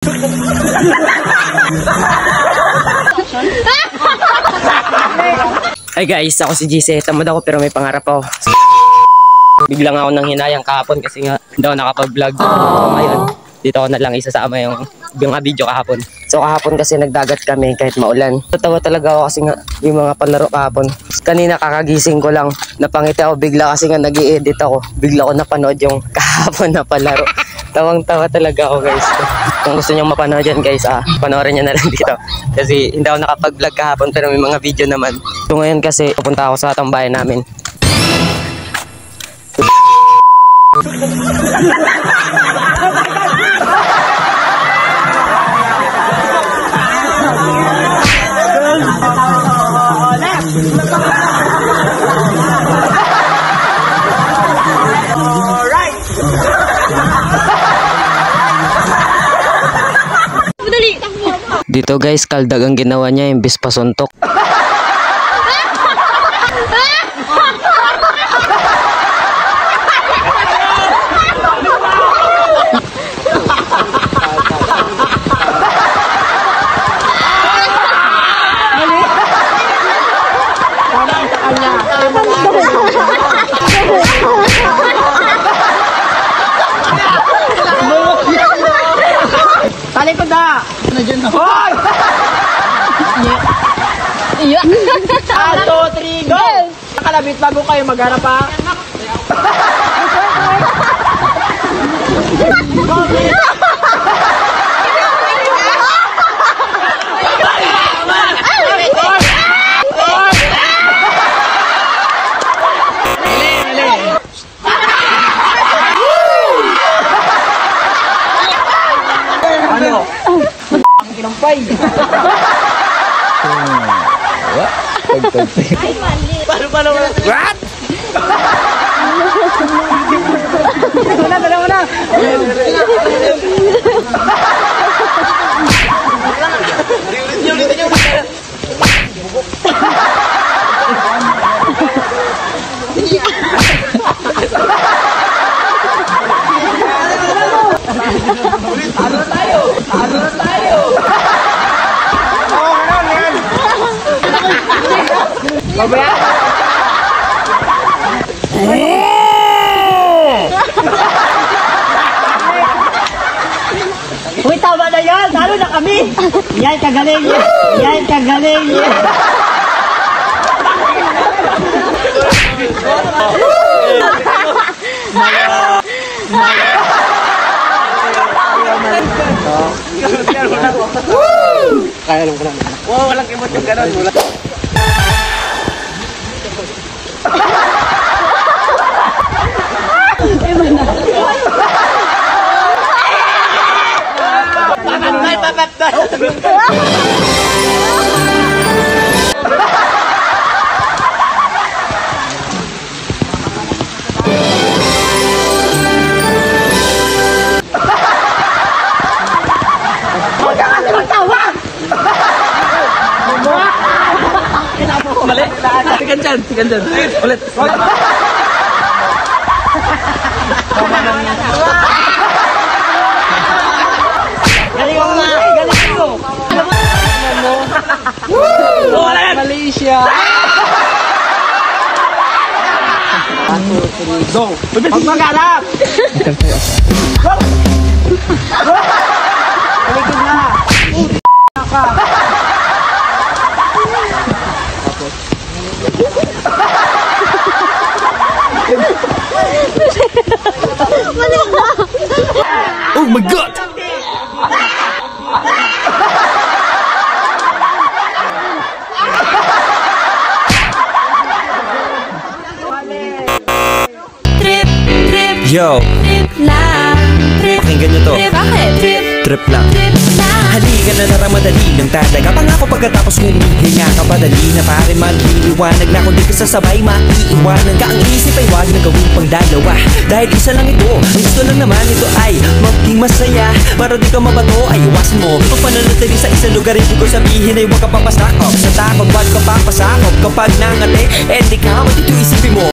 Hey guys, ako si GC. Tamad ako pero may pangarap ako. Biglang ako nang hinayang kahapon kasi nga hindi ako nakapag-vlog. So ngayon, dito ako na lang isasama yung mga video kahapon. So kahapon kasi nagdagat kami kahit maulan. Tatawa talaga ako kasi nga yung mga palaro kahapon. Kanina kakagising ko lang, napangiti ako bigla kasi nga nag-i-edit ako. Bigla ko napanood yung kahapon na palaro. Tawang-tawa talaga ako guys. Kung gusto nyo mapanood yan guys, panoorin nyo na lang dito. Kasi hindi ako nakapag-vlog kahapon pero may mga video naman. So ngayon kasi pupunta ako sa tambayan namin. Dito guys, kaldag ang ginawa niya, imbis pasuntok. Tali ko na! Nandiyan na. Hoy! Iya. 1, 2, 3, go! Nakalabit bago kayo magharap ha. Ano? Ang kinampay. Ay, mali. Paano? What? Wala. Ano na tayo? Babaya? Uy, tama na yan! Talo na kami! Yan, kagaling! Yan, kagaling! Kaya lang ko lang. Wow, walang kimot yung gano'n. Papatay! Mali. Tigan dyan. Ulit. Galing mo. Wala yan. Malaysia. 1, 2, 3, go. Huwag maghanap. Kaligid na. Naka. Oh my god! Yo! Pakinggan nyo to. Trip lang. Halika na naramadali ng tadaga. Pangako pagkatapos humihinga ka padali na pare magliliwanag na kung di ka sasabay maiiwanan ka. Ang isip ay wag na gawin pang dalawa dahil isa lang ito. Ang gusto lang naman ito ay maging masaya. Para di ka mabato ay iwasan mo ang pananatili sa isang lugar. Hindi ko sabihin ay huwag ka papasakop sa takot. Wag ka papasakop kapag nangati. Eh di ka matito isipin mo